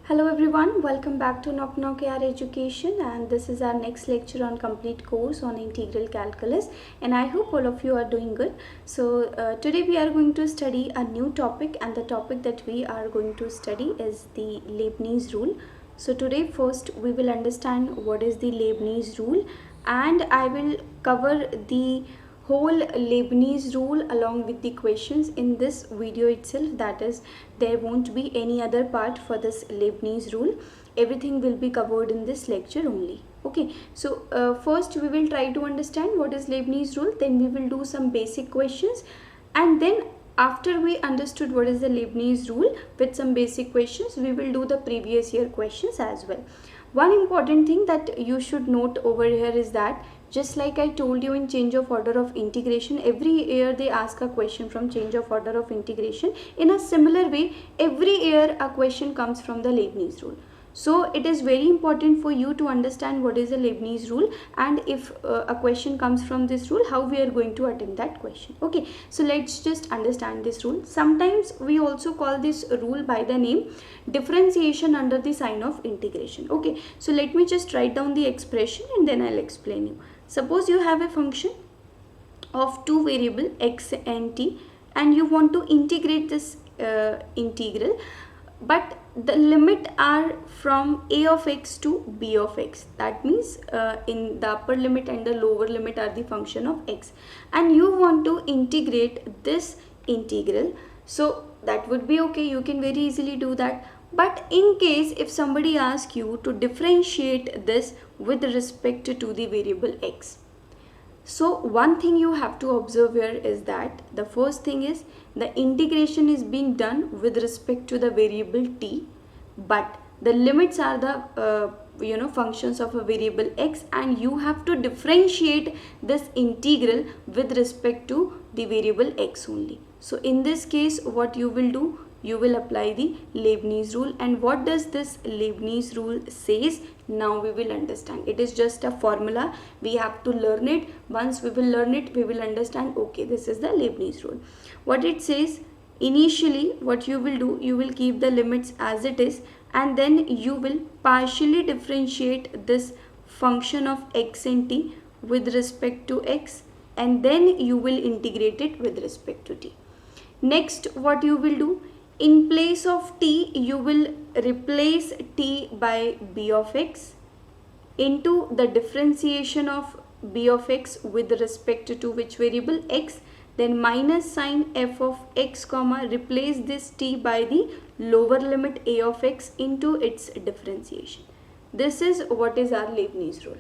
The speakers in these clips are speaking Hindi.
Hello everyone, welcome back to Knock Knock AR Education, and this is our next lecture on complete course on integral calculus, and I hope all of you are doing good. So today we are going to study a new topic, and the topic that we are going to study is the Leibniz rule. So today first we will understand what is the Leibniz rule, and I will cover the whole Leibniz rule along with the questions in this video itself. That is, there won't be any other part for this Leibniz rule. Everything will be covered in this lecture only. Okay, so first we will try to understand what is Leibniz rule, then we will do some basic questions, and then after we understood what is the Leibniz rule with some basic questions, we will do the previous year questions as well. One important thing that you should note over here is that just like I told you in change of order of integration, every year they ask a question from change of order of integration. In a similar way, every year a question comes from the Leibniz rule. So it is very important for you to understand what is the Leibniz rule, and if a question comes from this rule, how we are going to attempt that question. Okay, so let's just understand this rule. Sometimes we also call this rule by the name differentiation under the sign of integration. Okay, so let me just write down the expression and then I'll explain you. Suppose you have a function of two variable x and t, and you want to integrate this integral, but the limit are from a of x to b of x. That means in the upper limit and the lower limit are the function of x, and you want to integrate this integral. So that would be okay, you can very easily do that. But in case if somebody asks you to differentiate this with respect to the variable x, so one thing you have to observe here is that the first thing is the integration is being done with respect to the variable t, but the limits are the functions of a variable x, and you have to differentiate this integral with respect to the variable x only. So in this case, what you will do, you will apply the Leibniz rule. And what does this Leibniz rule says? Now we will understand. It is just a formula, we have to learn it. Once we will learn it, we will understand, okay, this is the Leibniz rule. What it says, initially what you will do, you will keep the limits as it is, and then you will partially differentiate this function of x and t with respect to x, and then you will integrate it with respect to t. Next, what you will do, in place of t, you will replace t by b of x into the differentiation of b of x with respect to which variable x, then minus sign f of x comma, replace this t by the lower limit a of x into its differentiation. This is what is our Leibniz rule.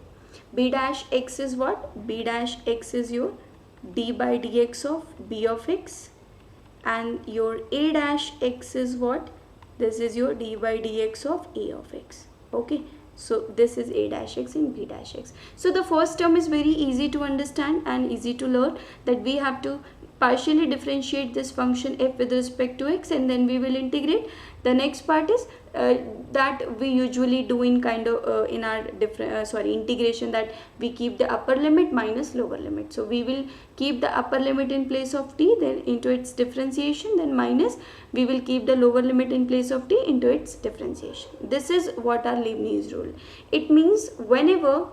B dash x is what? B dash x is your d by dx of b of x, and your a dash x is what? This is your d by dx of a of x. Okay, so this is a dash x and b dash x. So the first term is very easy to understand and easy to learn, that we have to partially differentiate this function f with respect to x, and then we will integrate. The next part is that we usually do in kind of in our integration, that we keep the upper limit minus lower limit. So we will keep the upper limit in place of t, then into its differentiation, then minus, we will keep the lower limit in place of t into its differentiation. This is what our Leibniz rule. It means whenever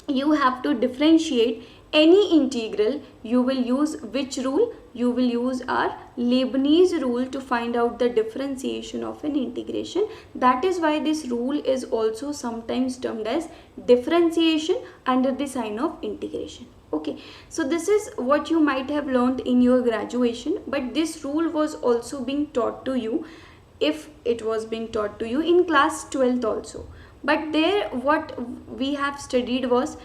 you have to differentiate any integral, you will use which rule? You will use our Leibniz rule to find out the differentiation of an integration. That is why this rule is also sometimes termed as differentiation under the sign of integration. Okay, so this is what you might have learned in your graduation, but this rule was also being taught to you, if it was being taught to you in class 12th also. But there what we have studied was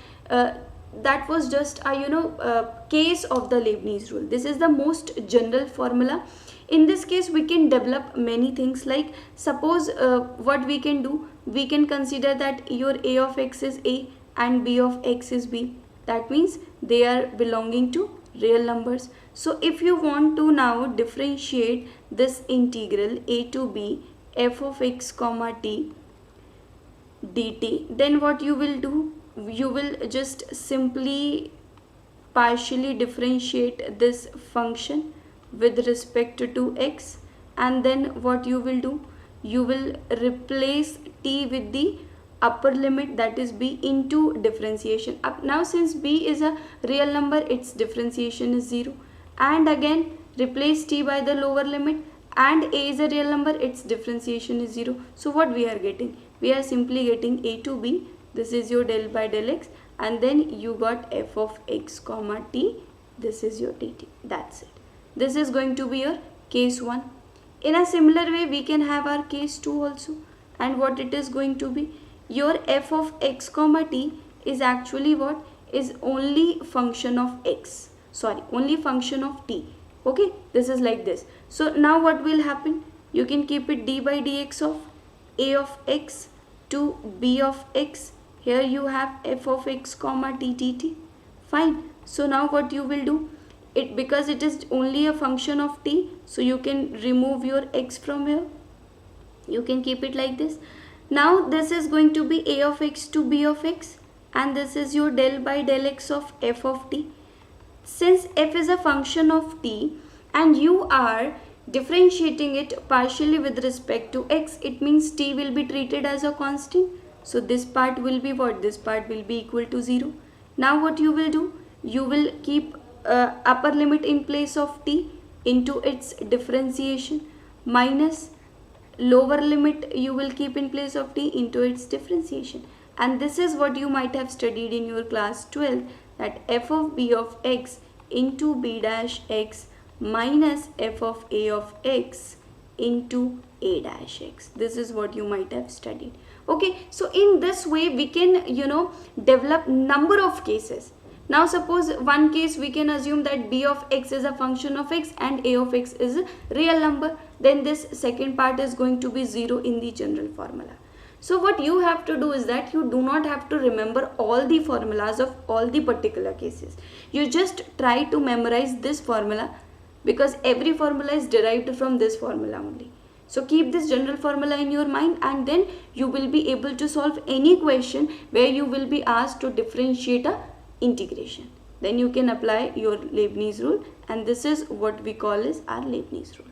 that was just a case of the Leibniz rule. This is the most general formula. In this case, we can develop many things, like suppose what we can do, we can consider that your a of x is a and b of x is b. That means they are belonging to real numbers. So if you want to now differentiate this integral a to b f of x comma t dt, then what you will do, you will just simply partially differentiate this function with respect to x, and then what you will do, you will replace t with the upper limit, that is b, into differentiation. Now since b is a real number, its differentiation is 0, and again replace t by the lower limit, and a is a real number, its differentiation is 0. So what we are getting? We are simply getting a to b. This is your del by del x, and then you got f of x comma t. This is your dt. That's it. This is going to be your case 1. In a similar way, we can have our case 2 also. And what it is going to be? Your f of x comma t is actually what? Is only function of x. Sorry, only function of t. Okay, this is like this. So now what will happen? You can keep it d by dx of a of x to b of x. Here you have f of x comma t dt. Fine. So now what you will do? It, because it is only a function of t, so you can remove your x from here. You can keep it like this. Now this is going to be a of x to b of x, and this is your del by del x of f of t. Since f is a function of t and you are differentiating it partially with respect to x, it means t will be treated as a constant. So this part will be what? This part will be equal to 0. Now what you will do? You will keep upper limit in place of t into its differentiation, minus lower limit you will keep in place of t into its differentiation. And this is what you might have studied in your class 12, that f of b of x into b dash x minus f of a of x into a dash x. This is what you might have studied. Okay, so in this way we can, develop number of cases. Now suppose one case we can assume that b of x is a function of x and a of x is a real number. Then this second part is going to be 0 in the general formula. So what you have to do is that you do not have to remember all the formulas of all the particular cases. You just try to memorize this formula, because every formula is derived from this formula only. So keep this general formula in your mind, and then you will be able to solve any question where you will be asked to differentiate a integration. Then you can apply your Leibniz rule, and this is what we call as our Leibniz rule.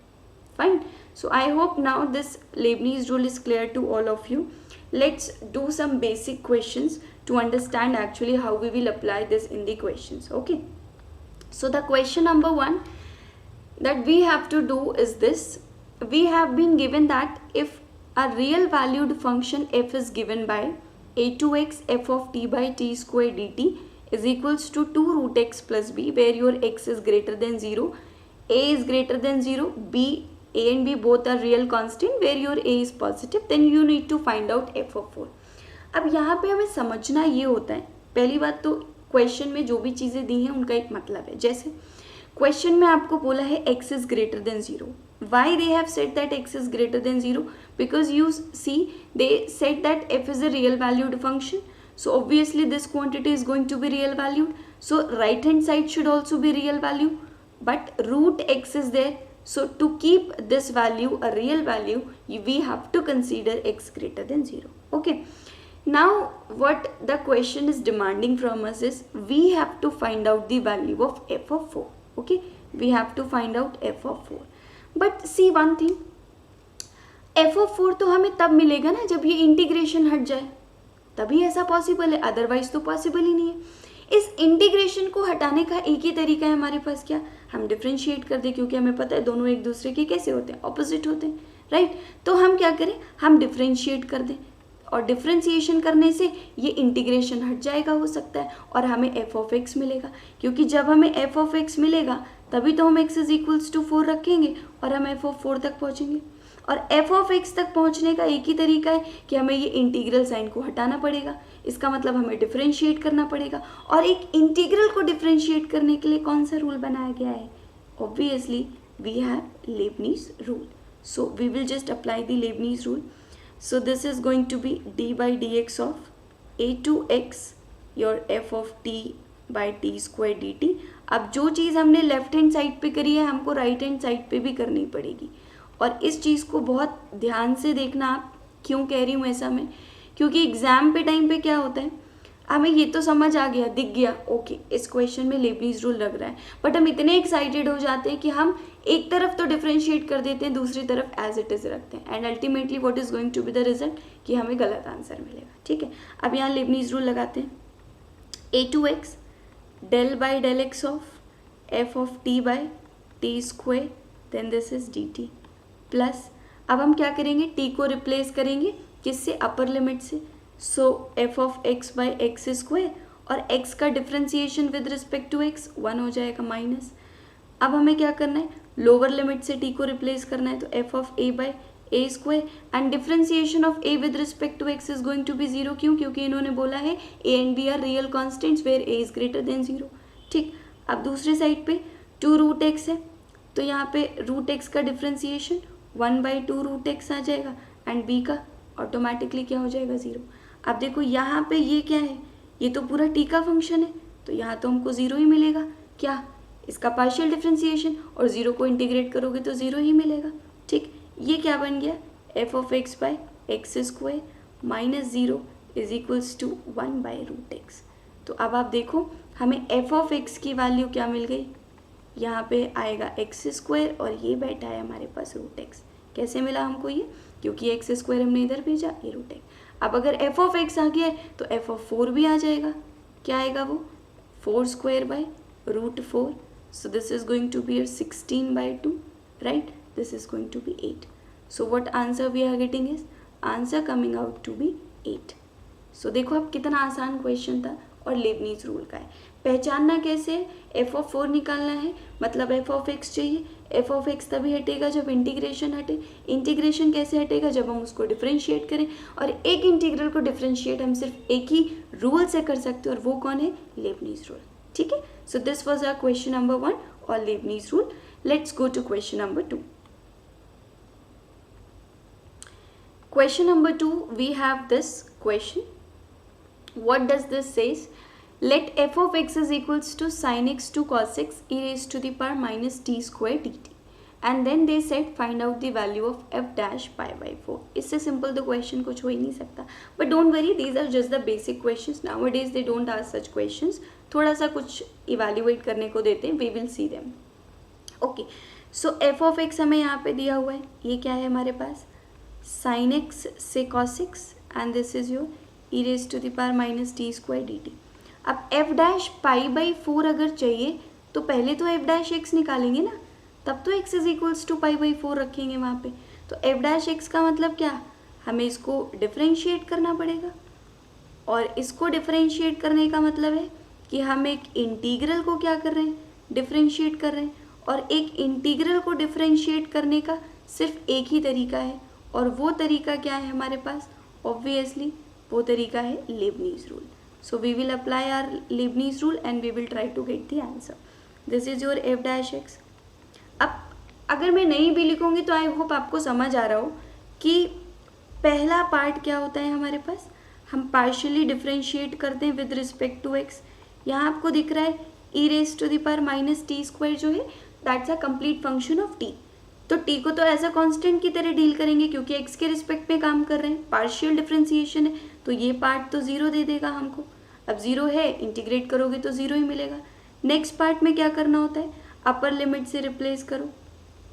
Fine. So I hope now this Leibniz rule is clear to all of you. Let's do some basic questions to understand actually how we will apply this in the questions. Okay. So the question number 1 that we have to do is this. We have been given that if a real valued function f is given by a2x f of t by t square dt is equals to 2 root x plus b, where your x is greater than 0, a is greater than 0, b, a and b both are real constant where your a is positive, then you need to find out f of 4. अब यहाँ पे हमें समझना ये होता है, पहली बात तो क्वेश्चन में जो भी चीज़ें दी हैं उनका एक मतलब है. जैसे क्वेश्चन में आपको बोला है x is greater than 0. Why they have said that x is greater than 0? Because you see they said that f is a real valued function. So obviously this quantity is going to be real valued. So right hand side should also be real value. But root x is there. So to keep this value a real value, we have to consider x greater than 0. Okay. Now what the question is demanding from us is we have to find out the value of f of 4. Okay. We have to find out f of 4. But see one thing. f of 4 तो हमें तब मिलेगा ना जब ये इंटीग्रेशन हट जाए, तभी ऐसा पॉसिबल है, अदरवाइज तो पॉसिबल ही नहीं है. इस इंटीग्रेशन को हटाने का एक ही तरीका है हमारे पास, क्या? हम डिफरेंशिएट कर दें, क्योंकि हमें पता है दोनों एक दूसरे के कैसे होते हैं, ऑपोजिट होते हैं, राइट. तो हम क्या करें, हम डिफरेंशिएट कर दें, और डिफरेंशिएशन करने से ये इंटीग्रेशन हट जाएगा हो सकता है, और हमें एफ ऑफ एक्स मिलेगा. क्योंकि जब हमें एफ ऑफ एक्स मिलेगा तभी तो हम एक्स इज इक्वल्स टू 4 रखेंगे और हम एफ ऑफ 4 तक पहुँचेंगे. और एफ ऑफ एक्स तक पहुंचने का एक ही तरीका है कि हमें ये इंटीग्रल साइन को हटाना पड़ेगा. इसका मतलब हमें डिफरेंशिएट करना पड़ेगा. और एक इंटीग्रल को डिफरेंशिएट करने के लिए कौन सा रूल बनाया गया है? Obviously we have Leibniz rule. So we will just apply the Leibniz rule. So this is going to be d by d x of a to x your f of t by t square d t. अब जो चीज़ हमने लेफ्ट हैंड साइड पे करी है हमको राइट हैंड साइड पे भी करनी पड़ेगी. और इस चीज़ को बहुत ध्यान से देखना. आप क्यों कह रही हूँ ऐसा मैं, क्योंकि एग्ज़ाम पे टाइम पे क्या होता है, हमें ये तो समझ आ गया, दिख गया, ओके इस क्वेश्चन में लेबनीज रूल लग रहा है, बट हम इतने एक्साइटेड हो जाते हैं कि हम एक तरफ तो डिफ्रेंशिएट कर देते हैं, दूसरी तरफ एज इट इज़ रखते हैं, and ultimately what is going to be the result कि हमें गलत आंसर मिलेगा। ठीक है, अब यहाँ लेबनीज रूल लगाते हैं। a2x del by del x of f of t by t square then this is dt plus अब हम क्या करेंगे, t को रिप्लेस करेंगे किससे, अपर लिमिट से, so f of x by x square और x का differentiation with respect to x 1 हो जाएगा माइनस। अब हमें क्या करना है, लोअर लिमिट से t को रिप्लेस करना है, तो f of a by a square and differentiation of a with respect to x is going to be 0। क्यों, क्योंकि इन्होंने बोला है a and b are real constants where a is greater than 0। ठीक, अब दूसरी साइड पे 2 रूट एक्स है, तो यहाँ पे रूट एक्स का डिफ्रेंसिएशन 1/2 रूट एक्स आ जाएगा एंड b का ऑटोमेटिकली क्या हो जाएगा 0। अब देखो यहाँ पे ये क्या है, ये तो पूरा t का फंक्शन है, तो यहाँ तो हमको 0 ही मिलेगा, क्या, इसका पार्शियल डिफ्रेंसिएशन, और 0 को इंटीग्रेट करोगे तो 0 ही मिलेगा। ठीक, ये क्या बन गया, f of x by x square minus 0 is equals to 1/√x। तो अब आप देखो हमें f of x की वैल्यू क्या मिल गई, यहाँ पे आएगा x स्क्वायर और ये बैठा है हमारे पास √x। कैसे मिला हमको ये, क्योंकि x स्क्वायर हमने इधर भेजा, ये √x। अब अगर f of x आ गया है तो f of 4 भी आ जाएगा, क्या आएगा वो, 4 square by √4। So this is going to be 16/2, right, this is going to be 8. So what answer we are getting is answer coming out to be 8. So देखो अब कितना आसान क्वेश्चन था और लेबनीज रूल का है। पहचानना कैसे है, f of 4 निकालना है, मतलब f of x चाहिए। f of x तभी हटेगा जब इंटीग्रेशन हटे। इंटीग्रेशन कैसे हटेगा, जब हम उसको डिफ्रेंशिएट करें, और एक इंटीग्रल को डिफ्रेंशिएट हम सिर्फ एक ही रूल से कर सकते हैं, और वो कौन है, लेबनीज रूल। ठीक है, so this was our question number 1 और Leibniz rule. Let's go to question number 2। Question number 2, we have this question. What does this says? Let f of x is equals to sin x to cos x e raised to the power minus t square dt. And then they said find out the value of f dash pi by 4. इससे simple तो question कुछ हो ही नहीं सकता. But don't worry, these are just the basic questions. Nowadays they don't ask such questions. थोड़ा सा कुछ evaluate करने को देते हैं. We will see them. Okay. So f of x हमें यहाँ पे दिया हुआ है. ये क्या है हमारे पास? sin x से cos x and this is your e raised to the power minus t square dt. अब f dash pi by 4 अगर चाहिए तो पहले तो f dash x निकालेंगे ना, तब तो x is equals to pi by 4 रखेंगे वहाँ पे। तो f dash x का मतलब क्या, हमें इसको डिफ्रेंशिएट करना पड़ेगा, और इसको डिफ्रेंशिएट करने का मतलब है कि हम एक इंटीग्रल को क्या कर रहे हैं, डिफ्रेंशिएट कर रहे हैं, और एक इंटीग्रल को डिफ्रेंशिएट करने का सिर्फ एक ही तरीका है, और वो तरीका क्या है हमारे पास, ऑब्वियसली वो तरीका है Leibniz rule. So we will apply our Leibniz rule and we will try to get the answer. This is your f dash x. अब अगर मैं नहीं भी लिखूँगी तो आई होप आपको समझ आ रहा हो कि पहला पार्ट क्या होता है हमारे पास, हम पार्शियली डिफ्रेंशिएट करते हैं विद रिस्पेक्ट टू एक्स। यहाँ आपको दिख रहा है e raise to the power minus t square जो है that's a complete function of t. तो t को तो एज अ कांस्टेंट की तरह डील करेंगे क्योंकि x के रिस्पेक्ट में काम कर रहे हैं, पार्शियल डिफरेंशिएशन है, तो ये पार्ट तो 0 दे देगा हमको। अब 0 है, इंटीग्रेट करोगे तो 0 ही मिलेगा। नेक्स्ट पार्ट में क्या करना होता है, अपर लिमिट से रिप्लेस करो,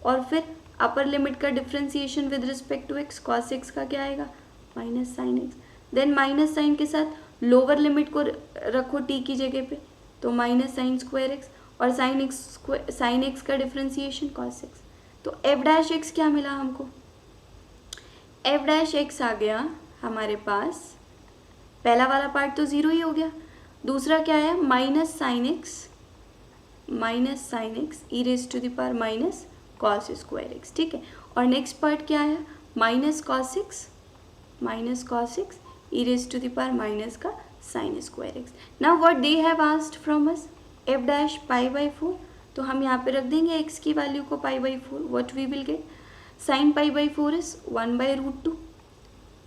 और फिर अपर लिमिट का differentiation with respect to x, cos x का क्या आएगा, minus sine x। Then minus sine के साथ लोअर लिमिट को रखो t की जगह पे, तो माइनस साइन स्क्वायर x, और साइन x का डिफरेंशिएशन cos x। तो f डैश एक्स क्या मिला हमको, f डैश एक्स आ गया हमारे पास, पहला वाला पार्ट तो 0 ही हो गया, दूसरा क्या है minus sine x e raise to the power minus cos square x. ठीक है, और नेक्स्ट पार्ट क्या है minus cos x e raise to the power minus का sine square x. Now what they have asked from us, f dash pi by 4, तो हम यहाँ पे रख देंगे x की वैल्यू को pi by 4। What we will get, sine pi by 4 is 1/√2,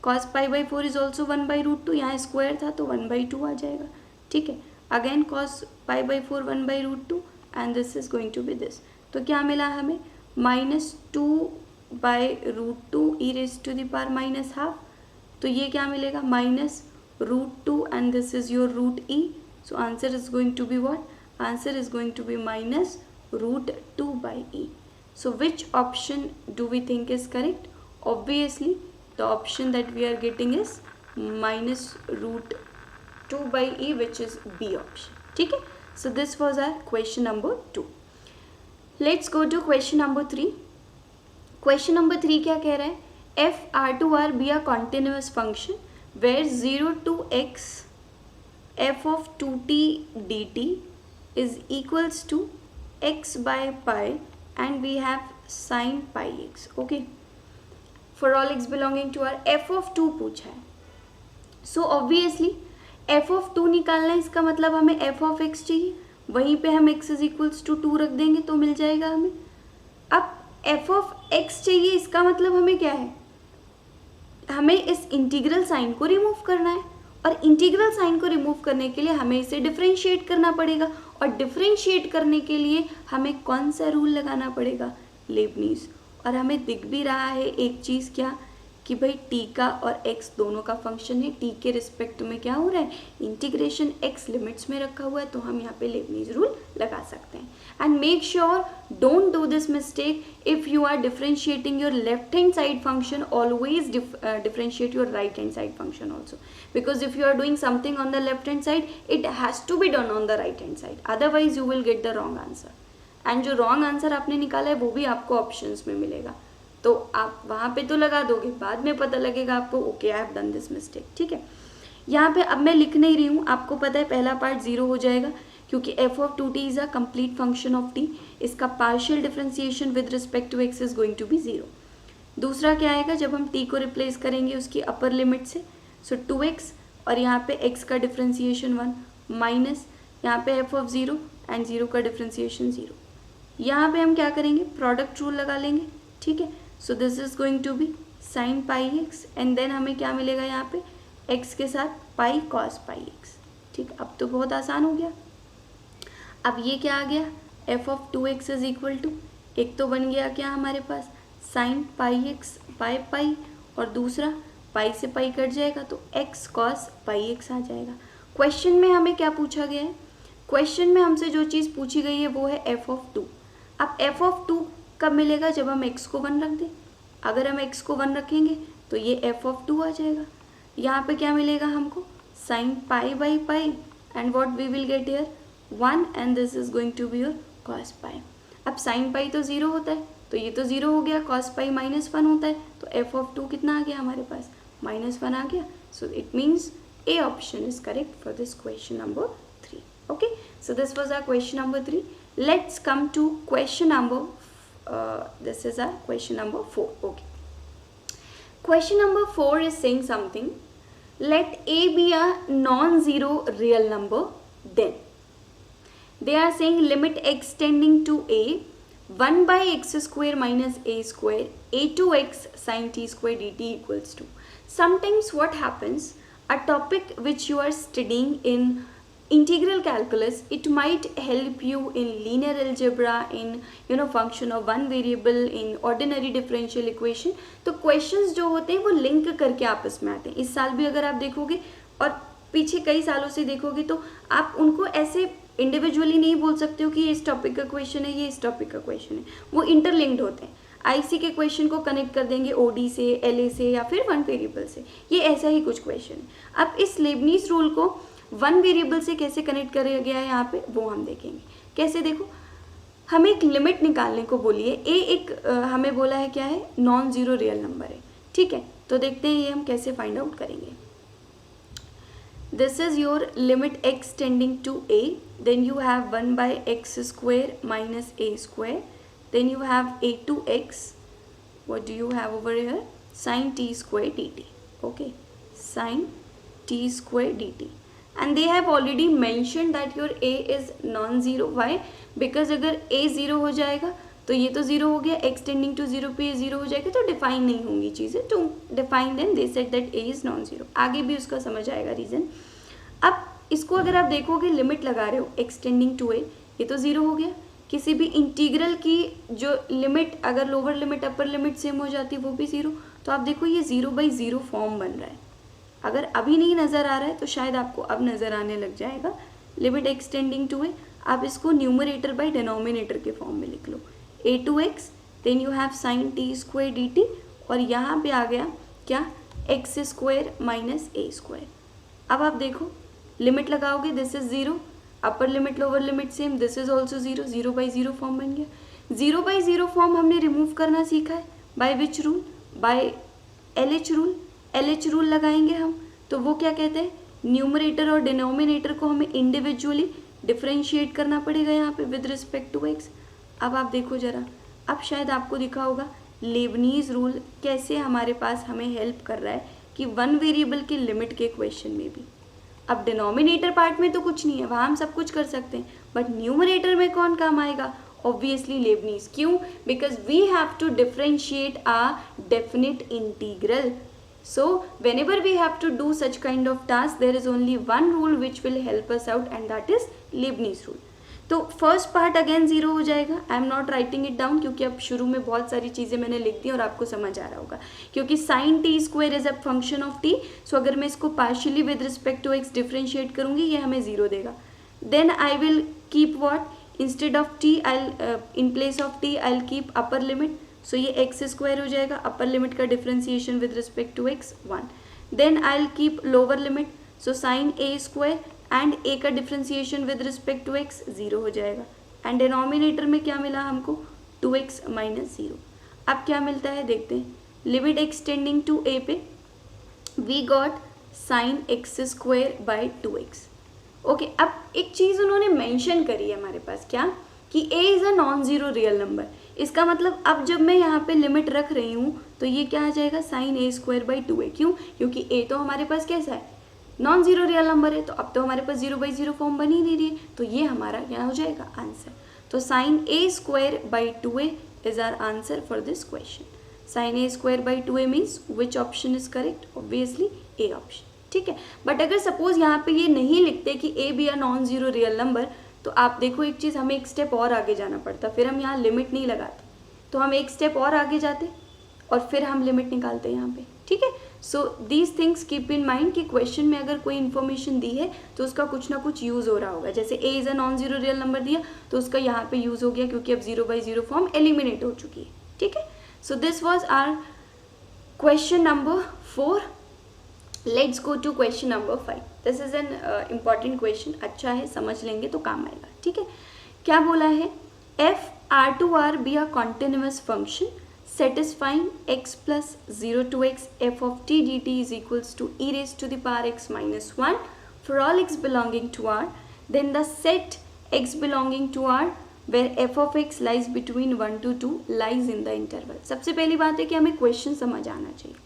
cos pi by 4 is also 1/√2, यहाँ स्क्वायर था तो 1/2 आ जाएगा। ठीक है, again cos pi by 4 1/√2 and this is going to be this. तो क्या मिला हमें, minus 2/√2 e raise to the power minus half, तो ये क्या मिलेगा -√2 and this is your root e. So answer is going to be what, answer is going to be minus √2/e. So which option do we think is correct? Obviously the option that we are getting is minus root 2 by e, which is B option. ठीक है? So this was our question number 2. Let's go to question number 3. Question number 3 क्या कह रहा है? F R2R be a continuous function where 0 to x f of 2t dt is equals to x by pi and we have sin pi x. Okay, for all x belonging to R, f of 2 पूछा है. So obviously f of 2 निकालना है, इसका मतलब हमें f of x चाहिए. वहीं पे हम x is equals to 2 रख देंगे तो मिल जाएगा हमें. अब f of x चाहिए, इसका मतलब हमें क्या है, हमें इस इंटीग्रल साइन को रिमूव करना है और इंटीग्रल साइन को रिमूव करने के लिए हमें इसे डिफरेंशिएट करना पड़ेगा और डिफरेंशिएट करने के लिए हमें कौन सा रूल लगाना पड़ेगा, लेबनीज़. और हमें दिख भी रहा है एक चीज़ क्या कि भाई t का और x दोनों का फंक्शन है, t के रिस्पेक्ट में क्या हो रहा है, इंटीग्रेशन x लिमिट्स में रखा हुआ है, तो हम यहाँ पे लेबनीज़ रूल लगा सकते हैं. And make sure don't do this mistake. If you are differentiating your left hand side function, always differentiate your right hand side function also, because if you are doing something on the left hand side it has to be done on the right hand side, otherwise you will get the wrong answer. And जो रॉन्ग आंसर आपने निकाला है वो भी आपको ऑप्शंस में मिलेगा, तो आप वहाँ पे तो लगा दोगे, बाद में पता लगेगा आपको okay I have done this mistake. ठीक है, यहाँ पे अब मैं लिख नहीं रही हूँ, आपको पता है पहला पार्ट 0 हो जाएगा क्योंकि f of 2t is a complete function of t. इसका partial differentiation with respect to x is going to be 0. दूसरा क्या आएगा, जब हम t को रिप्लेस करेंगे उसकी अपर लिमिट से, सो 2x और यहाँ पे x का डिफरेंशिएशन 1 माइनस यहाँ पे f of 0 एंड 0 का डिफरेंशिएशन 0. यहाँ पे हम क्या करेंगे, प्रोडक्ट रूल लगा लेंगे. ठीक है, so this is going to be sine pi x and then हमें क्या मिलेगा यहाँ पे x के साथ पाई कॉस पाई एक्स. ठीक, अब तो बहुत आसान हो गया. अब ये क्या आ गया, f of 2x is equal to, एक तो बन गया क्या हमारे पास sine pi x by pi और दूसरा पाई से पाई कट जाएगा तो x कॉस पाई एक्स आ जाएगा. क्वेश्चन में हमें क्या पूछा गया है, क्वेश्चन में हमसे जो चीज़ पूछी गई है वो है f of 2. अब f of 2 कब मिलेगा, जब हम x को 1 रख दें. अगर हम x को 1 रखेंगे तो ये f of 2 आ जाएगा. यहाँ पे क्या मिलेगा हमको, sine pi by pi and what we will get here 1 and this is going to be your cos pi. अब साइन पाई तो 0 होता है तो ये तो 0 हो गया, कॉस पाई -1 होता है तो f of 2 कितना आ गया हमारे पास, -1 आ गया. So it means A option is correct for this question number 3. Okay, so this was our question number 3. Let's come to question number this is our question number 4. Okay, question number 4 is saying something, let A be a non-zero real number, then they are saying limit x tending to a 1 by x square minus a square a to x sin t square dt equals to. Sometimes what happens, a topic which you are studying in integral calculus, it might help you in linear algebra, in function of one variable, in ordinary differential equation. तो questions जो होते हैं वो लिंक करके आपस में आते हैं. इस साल भी अगर आप देखोगे और पीछे कई सालों से देखोगे तो आप उनको ऐसे इंडिविजुअली नहीं बोल सकते हो कि ये इस टॉपिक का क्वेश्चन है, ये इस टॉपिक का क्वेश्चन है. वो इंटरलिंक्ड होते हैं. आईसी के क्वेश्चन को कनेक्ट कर देंगे ओडी से, एलए से या फिर वन वेरिएबल से. ये ऐसा ही कुछ क्वेश्चन है. अब इस लेबनीज़ रूल को वन वेरिएबल से कैसे कनेक्ट किया गया है यहाँ पे वो हम देखेंगे. कैसे, देखो हमें एक लिमिट निकालने को बोलिए. ए एक हमें बोला है क्या है, नॉन ज़ीरो रियल नंबर है. ठीक है, तो देखते हैं ये हम कैसे फाइंड आउट करेंगे. This is your limit x tending to a, then you have 1 by x square minus a square, then you have a to x, what do you have over here, sin t square dt. Okay, sin t square dt, and they have already mentioned that your a is non-zero. Why? because अगर a 0 हो जाएगा तो ये तो 0 हो गया, x टेंडिंग टू 0 पे 0 हो जाएगा तो डिफाइन नहीं होंगी चीज़ें. To define then they said that a is nonzero. आगे भी उसका समझ आएगा रीज़न. अब इसको अगर आप देखोगे, लिमिट लगा रहे हो x टेंडिंग टू a, ये तो 0 हो गया. किसी भी इंटीग्रल की जो लिमिट अगर lower limit upper limit same हो जाती है वो भी 0. तो आप देखो ये 0/0 फॉर्म बन रहा है. अगर अभी नहीं नज़र आ रहा है तो शायद आपको अब नज़र आने लग जाएगा. Limit x tending to a, आप इसको न्यूमरेटर बाय डिनोमिनेटर के फॉर्म में लिख लो. a to x then you have sine t square d t, और यहाँ पे आ गया क्या, x square minus a square. अब आप देखो लिमिट लगाओगे, this is zero, upper limit lower limit same, this is also zero, zero by zero form बन गया। जीरो बाई जीरो फॉर्म हमने रिमूव करना सीखा है, by which rule, by LH rule. LH rule लगाएंगे हम, तो वो क्या कहते हैं, न्यूमरेटर और डिनोमिनेटर को हमें इंडिविजुअली डिफ्रेंशिएट करना पड़ेगा यहाँ पे विद रिस्पेक्ट टू एक्स। अब आप देखो जरा, अब शायद आपको दिखा होगा लेबनीज रूल कैसे हमारे पास हमें हेल्प कर रहा है कि वन वेरिएबल के लिमिट के क्वेश्चन में भी। अब डिनोमिनेटर पार्ट में तो कुछ नहीं है, वहाँ हम सब कुछ कर सकते हैं, बट न्यूमरेटर में कौन काम आएगा, ऑब्वियसली लेबनीज। क्यों, because we have to differentiate a definite integral. So whenever we have to do such kind of task, there is only one rule which will help us out, and that is Leibniz rule. तो फर्स्ट पार्ट अगेन जीरो हो जाएगा। I am not writing it down क्योंकि अब शुरू में बहुत सारी चीज़ें मैंने लिख दी और आपको समझ आ रहा होगा, क्योंकि sine t square is a function of t. So अगर मैं इसको partially with respect to x differentiate करूंगी, ये हमें जीरो देगा। Then I will keep what, instead of t I in place of t I will keep upper limit. So ये एक्स स्क्वायर हो जाएगा, अपर लिमिट का differentiation with respect to x 1। Then I will keep lower limit, so sine a square and a का differentiation with respect to x 0 हो जाएगा। एंड डिनोमिनेटर में क्या मिला हमको, 2x माइनस 0। अब क्या मिलता है देखते हैं, लिमिट एक्सटेंडिंग टू ए पे we got sine x square by 2x। Okay, अब एक चीज़ उन्होंने मेंशन करी है हमारे पास, क्या कि a is a non zero real number. इसका मतलब अब जब मैं यहाँ पे लिमिट रख रही हूँ तो ये क्या आ जाएगा, sign a square by 2a। क्यों, क्योंकि a तो हमारे पास कैसा है, नॉन ज़ीरो रियल नंबर है, तो अब तो हमारे पास जीरो बाई जीरो फॉर्म बन ही नहीं रही है, तो ये हमारा क्या हो जाएगा आंसर। तो sine a square by 2a is our answer for this question. Sine a square by 2a means which option is correct, obviously A option. ठीक है, बट अगर सपोज यहाँ पे ये नहीं लिखते कि a b are non zero real number, तो आप देखो एक चीज़, हमें एक स्टेप और आगे जाना पड़ता, फिर हम यहाँ लिमिट नहीं लगाते, तो हम एक स्टेप और आगे जाते और फिर हम लिमिट निकालते हैं यहाँ पे। ठीक है, so these things keep in mind कि क्वेश्चन में अगर कोई इन्फॉर्मेशन दी है तो उसका कुछ ना कुछ यूज़ हो रहा होगा। जैसे A is a non zero real number दिया तो उसका यहाँ पे यूज़ हो गया, क्योंकि अब zero by zero form eliminate हो चुकी है। ठीक है, so this was our question number 4। Let's go to question number 5। This is an important question, अच्छा है, समझ लेंगे तो काम आएगा। ठीक है, क्या बोला है, F R2R be a continuous function satisfying x plus 0 to x f of t dt is equals to e raised to the power x minus 1 for all x belonging to R, then the set x belonging to R where f of x lies between 1 to 2 lies in the interval। सबसे पहली बात है कि हमें क्वेश्चन समझ आना चाहिए।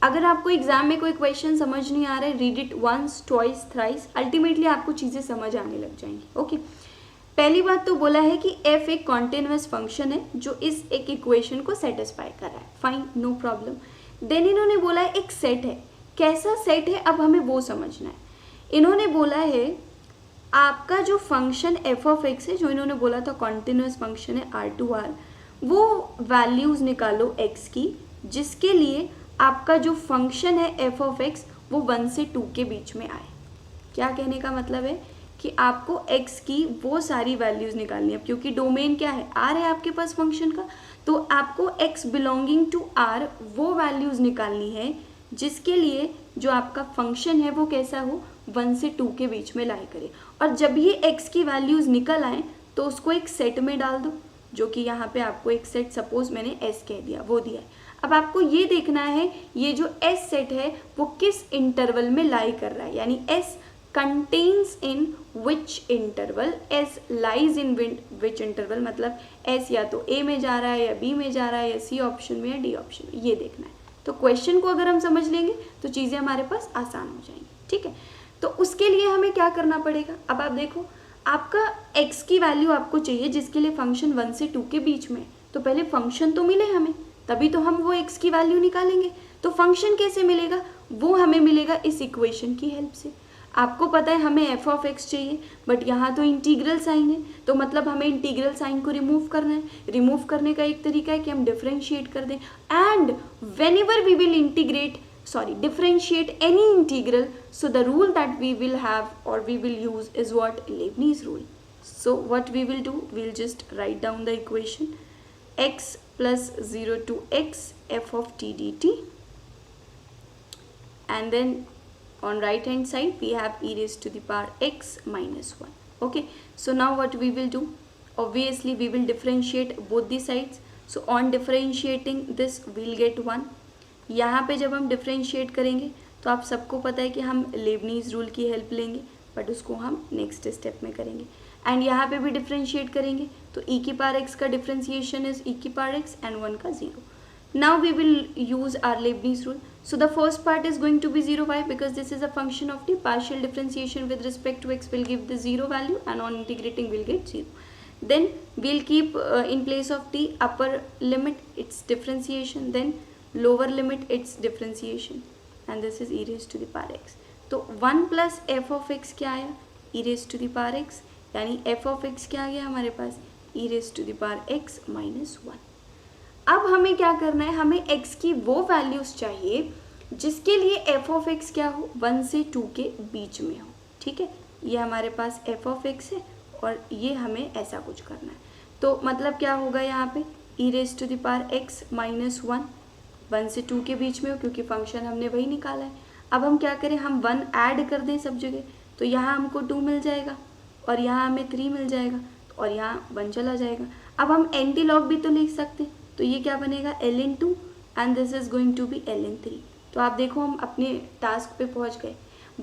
अगर आपको एग्जाम में कोई क्वेश्चन समझ नहीं आ रहा है, read it once twice thrice, ultimately आपको चीज़ें समझ आने लग जाएंगी। ओके, पहली बात तो बोला है कि f एक कॉन्टिन्यूअस फंक्शन है जो इस एक इक्वेशन को सेटिस्फाई कर रहा है, फाइन, नो प्रॉब्लम। देन इन्होंने बोला है एक सेट है, कैसा सेट है अब हमें वो समझना है। इन्होंने बोला है आपका जो फंक्शन f ऑफ x है, जो इन्होंने बोला था कॉन्टिन्यूअस फंक्शन है R2R, वो वैल्यूज़ निकालो x की जिसके लिए आपका जो फंक्शन है f ऑफ x वो 1 से 2 के बीच में आए। क्या कहने का मतलब है कि आपको x की वो सारी वैल्यूज़ निकालनी है, क्योंकि डोमेन क्या है, r है आपके पास फंक्शन का, तो आपको x बिलोंगिंग टू r वो वैल्यूज़ निकालनी है जिसके लिए जो आपका फंक्शन है वो कैसा हो, 1 से 2 के बीच में लाई करे। और जब ये x की वैल्यूज़ निकल आए तो उसको एक सेट में डाल दो, जो कि यहाँ पे आपको एक सेट, सपोज मैंने s कह दिया, वो दिया है। अब आपको ये देखना है ये जो s सेट है वो किस इंटरवल में लाई कर रहा है, यानी s contains in which interval, s lies in which interval, मतलब s या तो a में जा रहा है या b में जा रहा है या c ऑप्शन में या d ऑप्शन में, ये देखना है। तो क्वेश्चन को अगर हम समझ लेंगे तो चीज़ें हमारे पास आसान हो जाएंगी। ठीक है, तो उसके लिए हमें क्या करना पड़ेगा, अब आप देखो आपका x की वैल्यू आपको चाहिए जिसके लिए फंक्शन 1 से 2 के बीच में, तो पहले फंक्शन तो मिले हमें, तभी तो हम वो x की वैल्यू निकालेंगे। तो फंक्शन कैसे मिलेगा, वो हमें मिलेगा इस इक्वेशन की हेल्प से। आपको पता है हमें f ऑफ x चाहिए, बट यहाँ तो इंटीग्रल साइन है, तो मतलब हमें इंटीग्रल साइन को रिमूव करना है। रिमूव करने का एक तरीका है कि हम डिफरेंशिएट कर दें, and whenever we will differentiate any integral, so the rule that we will have or we will use is what, Leibniz rule. So what we will do, we'll just write down the equation. x plus 0 to x f of t dt, and then on right hand side we have e raised to the power x minus 1. Okay, so now what we will do, obviously we will differentiate both the sides. So on differentiating this we'll get 1. यहाँ पे जब हम डिफ्रेंशिएट करेंगे तो आप सबको पता है कि हम लेबनीज रूल की हेल्प लेंगे, बट उसको हम नेक्स्ट स्टेप में करेंगे. एंड यहाँ पे भी डिफ्रेंशिएट करेंगे तो e की पावर x का डिफ्रेंशिएशन इज e की पावर x and 1 का 0. Now we will use our Leibniz rule. So the first part is going to be 0. Why? Because this is a function of the partial differentiation with respect to x will give the 0 value, and on integrating we'll get 0. Then we'll keep in place of the upper limit its differentiation, then lower limit its differentiation, and this is e raised to the power x. तो 1 plus f of x क्या आया? e raised to the power x, यानी f of x क्या आ गया हमारे पास? e raised to the power x minus 1. अब हमें क्या करना है, हमें x की वो वैल्यूज़ चाहिए जिसके लिए f of x क्या हो, 1 से 2 के बीच में हो. ठीक है, ये हमारे पास f of x है और ये हमें ऐसा कुछ करना है. तो मतलब क्या होगा यहाँ पे, e raised to the power x minus 1, 1 से 2 के बीच में हो क्योंकि फंक्शन हमने वही निकाला है. अब हम क्या करें, हम 1 ऐड कर दें सब जगह, तो यहाँ हमको 2 मिल जाएगा और यहाँ हमें 3 मिल जाएगा और यहाँ 1 चला जाएगा. अब हम एंटी लॉग भी तो लिख सकते हैं, तो ये क्या बनेगा, ln2 and this is going to be ln3. तो आप देखो हम अपने टास्क पे पहुंच गए.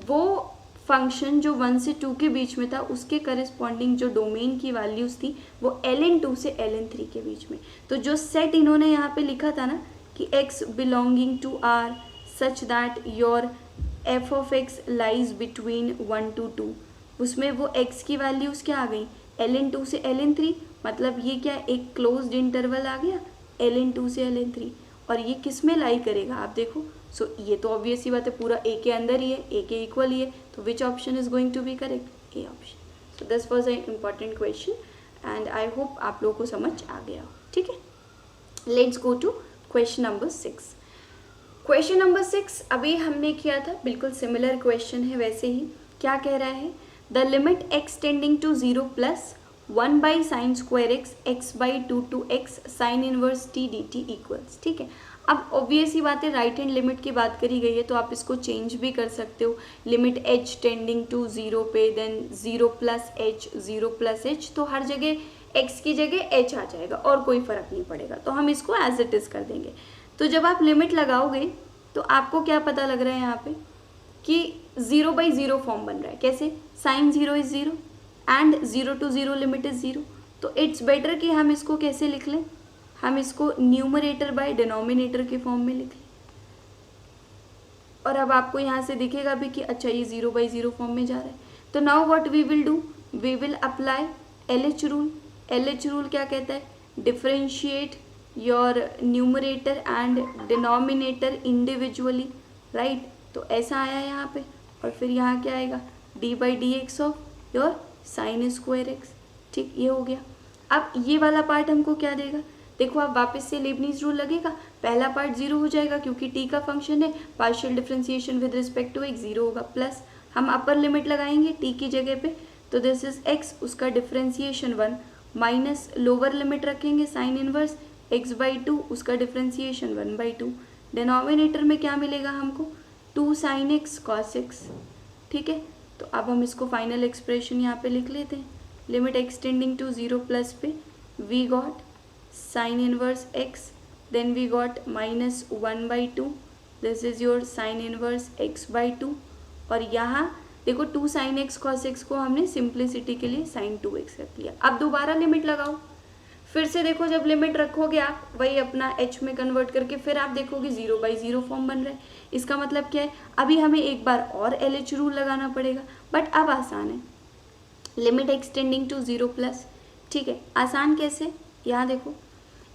वो फंक्शन जो 1 से 2 के बीच में था उसके करस्पॉन्डिंग जो डोमेन की वैल्यूज़ थी वो ln2 से ln3 के बीच में. तो जो सेट इन्होंने यहाँ पे लिखा था ना कि x belonging to R such that your f of x lies between 1 to 2, उसमें वो x की वैल्यूज़ क्या आ गई, ln2 से ln3. मतलब ये क्या, एक क्लोज्ड इंटरवल आ गया ln2 से ln3, और ये किस में लाई करेगा आप देखो. सो ये तो ऑब्वियस ही बात है, पूरा a के अंदर ही है, a के इक्वल ही है, तो which option is going to be correct, A option. So this was an important question and I hope आप लोगों को समझ आ गया हो. ठीक है, let's go to question number 6. Question number 6 अभी हमने किया था, बिल्कुल सिमिलर क्वेश्चन है वैसे ही. क्या कह रहा है, the limit x tending to 0 plus 1 by sine square x x by 2 to x sine inverse t d t equals. ठीक है, अब ऑब्वियस ही बात है, राइट हैंड लिमिट की बात करी गई है तो आप इसको चेंज भी कर सकते हो. लिमिट h टेंडिंग टू 0 पे, then 0 plus h, 0 plus h, तो हर जगह x की जगह h आ जाएगा और कोई फ़र्क नहीं पड़ेगा. तो हम इसको एज इट इज़ कर देंगे. तो जब आप लिमिट लगाओगे तो आपको क्या पता लग रहा है यहाँ पे कि 0 बाई 0 फॉर्म बन रहा है. कैसे, sine 0 is 0 and 0 to 0 limit is 0. तो इट्स बेटर कि हम इसको कैसे लिख लें, हम इसको न्यूमरेटर बाय डिनोमिनेटर के फॉर्म में लिख लें. और अब आपको यहाँ से दिखेगा भी कि अच्छा ये 0 बाई 0 फॉर्म में जा रहा है. तो now what we will do, we will apply LH rule. LH rule क्या कहता है, differentiate your numerator and denominator individually. Right, तो ऐसा आया यहाँ पे, और फिर यहाँ क्या आएगा, d by d x of your sign square x. ठीक, ये हो गया. अब ये वाला पार्ट हमको क्या देगा, देखो आप वापस से लेबनीज रूल लगेगा. पहला पार्ट 0 हो जाएगा क्योंकि t का फंक्शन है, partial differentiation with respect to x 0 होगा, प्लस हम अपर लिमिट लगाएंगे t की जगह पे, तो दिस इज x, उसका डिफरेंशिएशन 1, माइनस लोअर लिमिट रखेंगे साइन इनवर्स x बाई 2, उसका डिफरेंशिएशन 1 बाई 2. डिनोमिनेटर में क्या मिलेगा हमको, 2 साइन x कॉस x. ठीक है, तो अब हम इसको फाइनल एक्सप्रेशन यहाँ पे लिख लेते हैं. Limit x tending to 0 plus पे we got sine inverse x, then we got minus 1 by 2, this is your sine inverse x by 2. और यहाँ देखो 2 साइन x कॉस x को हमने सिंप्लिसिटी के लिए साइन 2x रख लिया. अब दोबारा लिमिट लगाओ, फिर से देखो जब लिमिट रखोगे आप वही अपना h में कन्वर्ट करके, फिर आप देखोगे 0 बाई 0 फॉर्म बन रहा है. इसका मतलब क्या है, अभी हमें एक बार और LH रूल लगाना पड़ेगा, बट अब आसान है. Limit x tending to 0 plus. ठीक है, आसान कैसे, यहाँ देखो,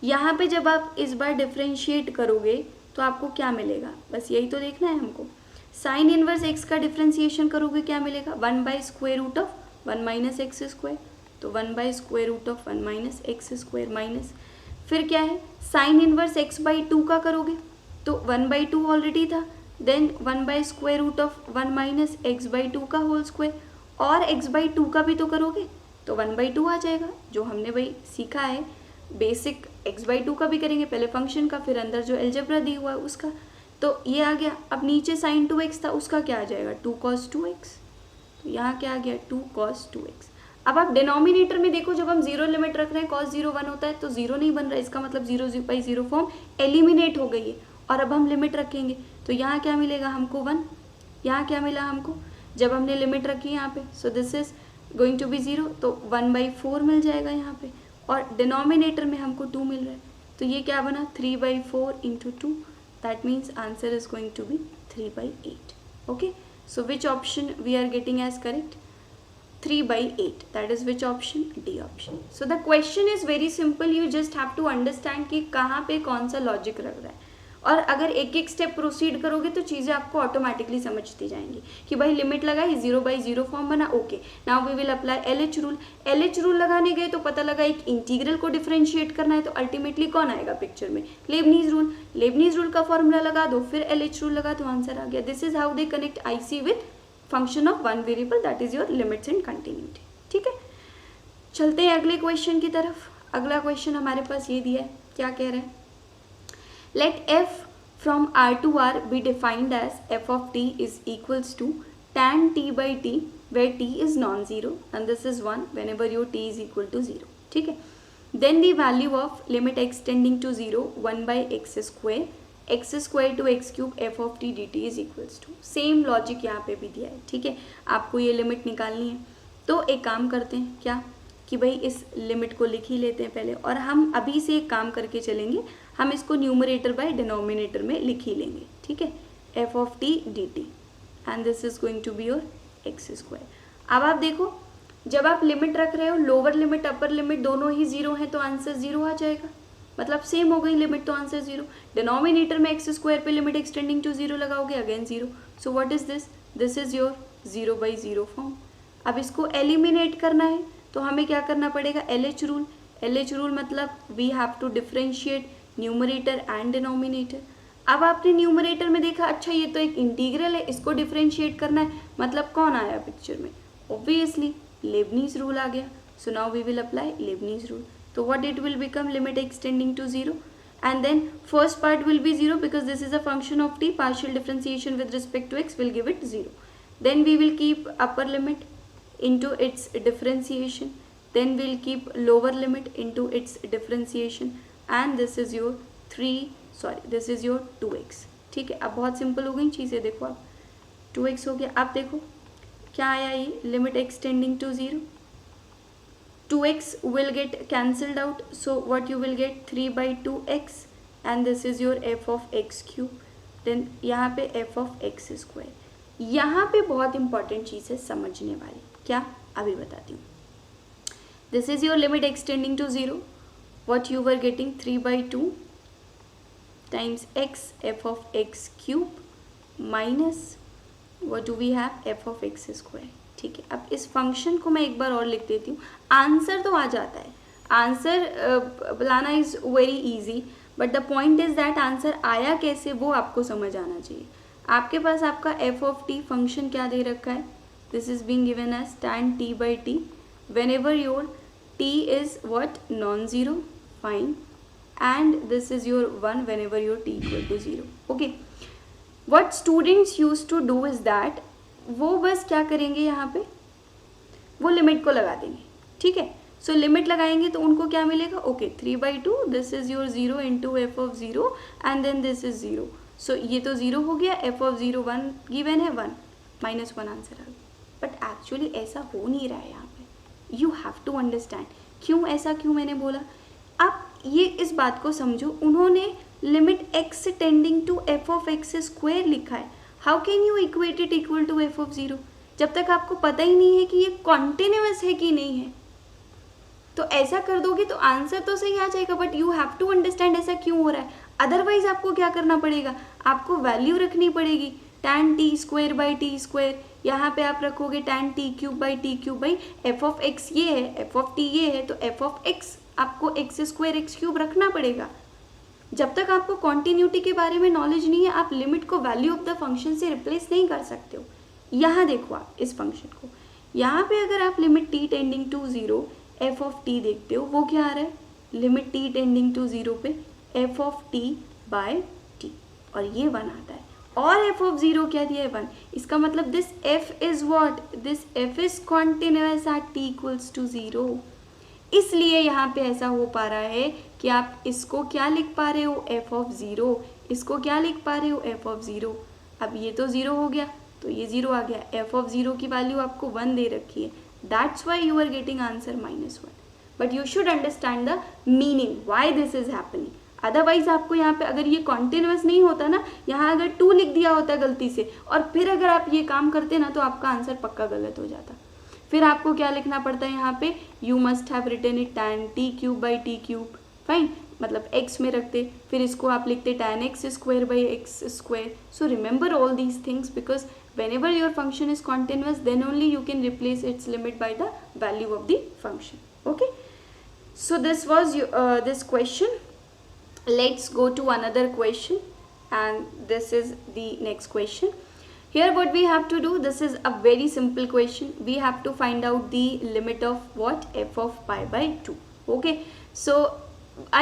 यहाँ पे जब आप इस बार डिफ्रेंशिएट करोगे तो आपको क्या मिलेगा, बस यही तो देखना है हमको. साइन इनवर्स x का डिफ्रेंशिएशन करोगे क्या मिलेगा, 1 by square root of 1 minus x square. तो 1 by square root of 1 minus x square minus, फिर क्या है, साइन इनवर्स x बाई 2 का करोगे तो 1 बाई 2 ऑलरेडी था, then 1 by square root of 1 minus x by 2 का होल स्क्वायर, और x बाई 2 का भी तो करोगे तो 1 बाई 2 आ जाएगा, जो हमने वही सीखा है बेसिक x/2 का भी करेंगे, पहले फंक्शन का, फिर अंदर जो एल्जेब्रा दी हुआ है उसका। तो ये आ गया। अब नीचे sin 2x था, उसका क्या आ जाएगा 2 cos 2x। तो यहाँ क्या आ गया 2 cos 2x। अब आप डिनोमिनेटर में देखो, जब हम जीरो लिमिट रख रहे हैं cos 0 1 होता है तो जीरो नहीं बन रहा है, इसका मतलब 0/0 फॉर्म एलिमिनेट हो गई है। और अब हम लिमिट रखेंगे तो यहाँ क्या मिलेगा हमको 1, यहाँ क्या मिला हमको जब हमने लिमिट रखी यहाँ पे, so this is going to be 0, तो 1/4 मिल जाएगा यहाँ पे। और डिनोमिनेटर में हमको 2 मिल रहा है, तो ये क्या बना 3/4 into 2, that means answer is going to be 3/8। Okay, so which option we are getting as correct 3/8, that is which option, D option. So the question is very simple, you just have to understand कि कहाँ पे कौन सा लॉजिक लग रहा है। और अगर एक एक स्टेप प्रोसीड करोगे तो चीज़ें आपको ऑटोमेटिकली समझती जाएंगी कि भाई लिमिट लगाई 0/0 फॉर्म बना, okay now we will apply LH rule. LH rule लगाने गए तो पता लगा एक इंटीग्रल को डिफरेंशिएट करना है, तो अल्टीमेटली कौन आएगा पिक्चर में, लेबनीज रूल। लेबनीज रूल का फॉर्मूला लगा दो, फिर LH रूल लगा तो आंसर आ गया। This is how they connect IC with function of one variable, that is your limits and continuity. ठीक है, चलते हैं अगले क्वेश्चन की तरफ। अगला क्वेश्चन हमारे पास ये दिया है, क्या कह रहे हैं, late f from R to R be defined as f of t is equals to tan t/t where t is non-zero and this is 1 whenever your t is equal to 0. ठीक है, then the value of limit x tending to 0 1/x square to x cube f of t dt is equals to, same logic यहाँ पे भी दिया है। ठीक है, आपको ये लिमिट निकालनी है, तो एक काम करते हैं क्या कि भाई इस लिमिट को लिख ही लेते हैं पहले, और हम अभी से एक काम करके चलेंगे, हम इसको न्यूमरेटर बाय डिनोमिनेटर में लिख ही लेंगे। ठीक है, f of t dt and this is going to be your x square. अब आप देखो, जब आप लिमिट रख रहे हो, लोअर लिमिट अपर लिमिट दोनों ही जीरो हैं तो आंसर जीरो आ जाएगा, मतलब सेम हो गई लिमिट तो आंसर जीरो। डिनोमिनेटर में एक्स स्क्वायर पे लिमिट एक्सटेंडिंग टू जीरो लगाओगे, again zero. So what is this, this is your 0/0 form. अब इसको एलिमिनेट करना है तो हमें क्या करना पड़ेगा, LH रूल। LH रूल मतलब we have to differentiate numerator and denominator. अब आपने न्यूमरेटर में देखा, अच्छा ये तो एक इंटीग्रल है, इसको डिफरेंशिएट करना है, मतलब कौन आया पिक्चर में, ऑब्वियसली लेबनीज रूल आ गया। So now we will apply Leibniz rule. तो what it will become, limit x tending to 0 and then first part will be 0 because this is a function of t, partial differentiation with respect to x will give it 0. Then we will keep upper limit into its differentiation, then we'll keep lower limit into its differentiation and this is your 2x। ठीक है, अब बहुत सिंपल हो गई चीज़ें, देखो आप 2x हो गया। अब देखो क्या आया, ये limit x tending to 0, 2x will get cancelled out, so what you will get 3/2x and this is your f of x cube, then यहाँ पे f of x square। यहाँ पे बहुत इंपॉर्टेंट चीज़ है समझने वाली, क्या अभी बताती हूँ। This is your limit x tending to 0, what you were getting 3/2 times x f of x cube minus what do we have f of x square। ठीक है, अब इस फंक्शन को मैं एक बार और लिख देती हूँ, आंसर तो आ जाता है, आंसर लाना is very easy, but the point is that answer आया कैसे वो आपको समझ आना चाहिए। आपके पास आपका f of t फंक्शन क्या दे रखा है, this is being given as tan t/t whenever your t is what, non-zero, fine, and this is your 1 whenever your t equal to 0। okay, what students used to do is that वो बस क्या करेंगे, यहाँ पे वो लिमिट को लगा देंगे। ठीक है, सो लिमिट लगाएंगे तो उनको क्या मिलेगा, okay 3/2, this is your 0 into f of 0 and then this is 0। सो ये तो 0 हो गया, एफ ऑफ 0 1 गिवन है, 1 -1 आंसर आ गया। बट एक्चुअली ऐसा हो नहीं रहा है यहाँ पे, यू हैव टू अंडरस्टैंड क्यों, ऐसा क्यों मैंने बोला। आप ये इस बात को समझो, उन्होंने limit x tending to f of x square लिखा है, how can you equate it equal to f of 0 जब तक आपको पता ही नहीं है कि ये कॉन्टिन्यूअस है कि नहीं है। तो ऐसा कर दोगे तो आंसर तो सही आ जाएगा, but you have to understand ऐसा क्यों हो रहा है। अदरवाइज आपको क्या करना पड़ेगा, आपको वैल्यू रखनी पड़ेगी tan t² यहाँ पे आप रखोगे tan t³ F of x ये है, एफ ऑफ टी ये है, तो एफ ऑफ एक्स आपको x² रखना पड़ेगा। जब तक आपको कॉन्टिन्यूटी के बारे में नॉलेज नहीं है, आप लिमिट को वैल्यू ऑफ द फंक्शन से रिप्लेस नहीं कर सकते हो। यहाँ देखो आप इस फंक्शन को, यहाँ पे अगर आप limit t tending to 0 f of t देखते हो, वो क्या आ रहा है, लिमिट टी टेंडिंग टू 0 पे f of t by t, और ये 1 आता है, और एफ ऑफ 0 क्या दिया है 1, इसका मतलब this f is what, this f is continuous at t equals to 0। इसलिए यहाँ पे ऐसा हो पा रहा है कि आप इसको क्या लिख पा रहे हो, एफ ऑफ 0, इसको क्या लिख पा रहे हो, एफ ऑफ 0। अब ये तो 0 हो गया तो ये 0 आ गया, एफ ऑफ 0 की वैल्यू आपको 1 दे रखी है, that's why you are getting answer -1। But you should understand the meaning why this is happening. Otherwise आपको यहाँ पे अगर ये कॉन्टिन्यूअस नहीं होता ना, यहाँ अगर 2 लिख दिया होता गलती से और फिर अगर आप ये काम करते ना तो आपका आंसर पक्का गलत हो जाता। फिर आपको क्या लिखना पड़ता है यहाँ पे, you must have written it tan t cube by t cube, fine, मतलब x में रखते, फिर इसको आप लिखते tan x square by x square. So remember all these things because whenever your function is continuous then only you can replace its limit by the value of the function. Okay, so this was this question. Let's go to another question, and this is the next question. Here what we have to do, this is a very simple question. We have to find out the limit of what, f of pi by 2. Okay, so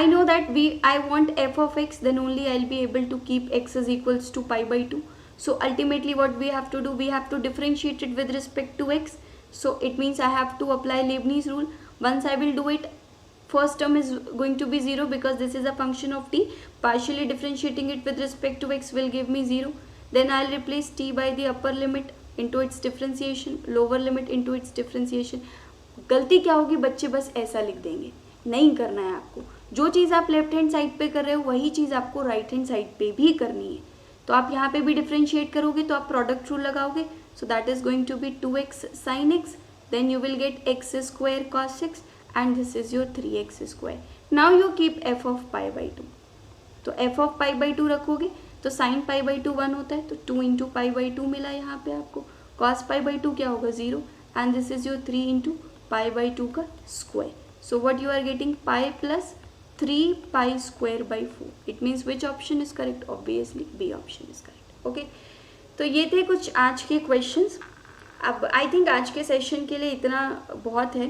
I know that I want f of x, then only I'll be able to keep x is equals to pi by 2. So ultimately what we have to do, we have to differentiate it with respect to x. So it means I have to apply Leibniz rule. Once I will do it, first term is going to be 0 because this is a function of t. Partially differentiating it with respect to x will give me 0. Then I'll replace t by the upper limit into its differentiation, lower limit into its differentiation. गलती क्या होगी, बच्चे बस ऐसा लिख देंगे, नहीं करना है आपको। जो चीज़ आप लेफ्ट हैंड साइड पे कर रहे हो वही चीज़ आपको राइट हैंड साइड पे भी करनी है। तो आप यहाँ पे भी डिफ्रेंशिएट करोगे तो आप प्रोडक्ट रूल लगाओगे, so that is going to be 2x sin x, then you will get x square cos x and this is your 3x square. Now you keep f of pi by 2, तो f ऑफ पाई बाई 2 रखोगे तो sin पाई बाई 2 1 होता है, तो 2 इंटू पाई बाई 2 मिला यहाँ पे आपको, cos पाई बाई 2 क्या होगा 0, and this is your 3 into pi by 2 का square. So what you are getting pi plus 3 pi square by 4. It means which option is correct? Obviously B option is correct. Okay, तो ये थे कुछ आज के क्वेश्चंस। अब आई थिंक आज के सेशन के लिए इतना बहुत है।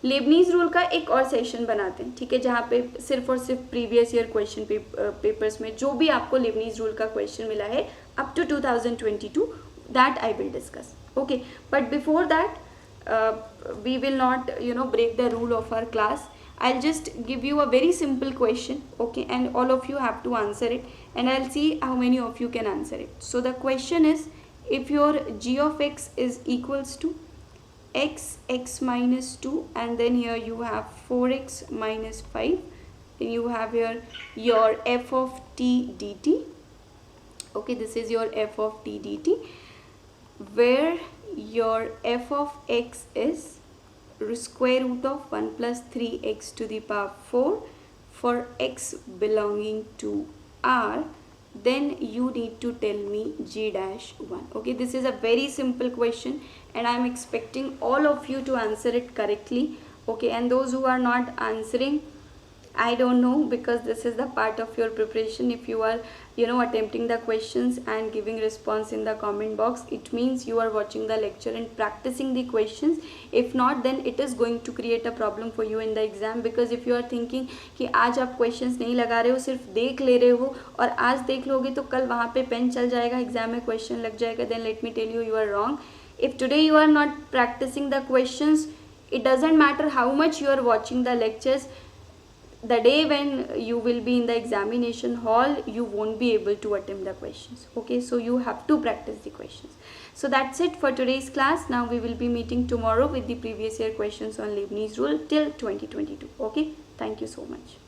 लेबनीज रूल का एक और सेशन बनाते हैं, ठीक है, जहाँ पे सिर्फ और सिर्फ प्रीवियस ईयर क्वेश्चन पेपर्स में जो भी आपको लेबनीज रूल का क्वेश्चन मिला है up to 2022, that I will discuss. Okay, but before that we will not break the rule of our class. I'll just give you a very simple question, okay, and all of you have to answer it, and I'll see how many of you can answer it. So the question is, if your g of x is equals to x minus 2, and then here you have 4x minus 5, then you have here your f of t dt. Okay, this is your f of t dt, where your f of x is square root of 1 plus 3x to the power 4 for x belonging to R, then you need to tell me g dash 1. Okay, this is a very simple question and I am expecting all of you to answer it correctly. Okay, and those who are not answering, I don't know, because this is the part of your preparation. If you are attempting the questions and giving response in the comment box, it means you are watching the lecture and practicing the questions. If not, then it is going to create a problem for you in the exam, because if you are thinking कि आज आप questions नहीं लगा रहे हो, सिर्फ देख ले रहे हो और आज देख लोगे तो कल वहाँ पे पेन चल जाएगा, एग्जाम में क्वेश्चन लग जाएगा, then let me tell you, you are wrong. If today you are not practicing the questions, it doesn't matter how much you are watching the lectures, the day when you will be in the examination hall, you won't be able to attempt the questions. Okay, so you have to practice the questions. So that's it for today's class. Now we will be meeting tomorrow with the previous year questions on Leibniz rule till 2022. Okay, thank you so much.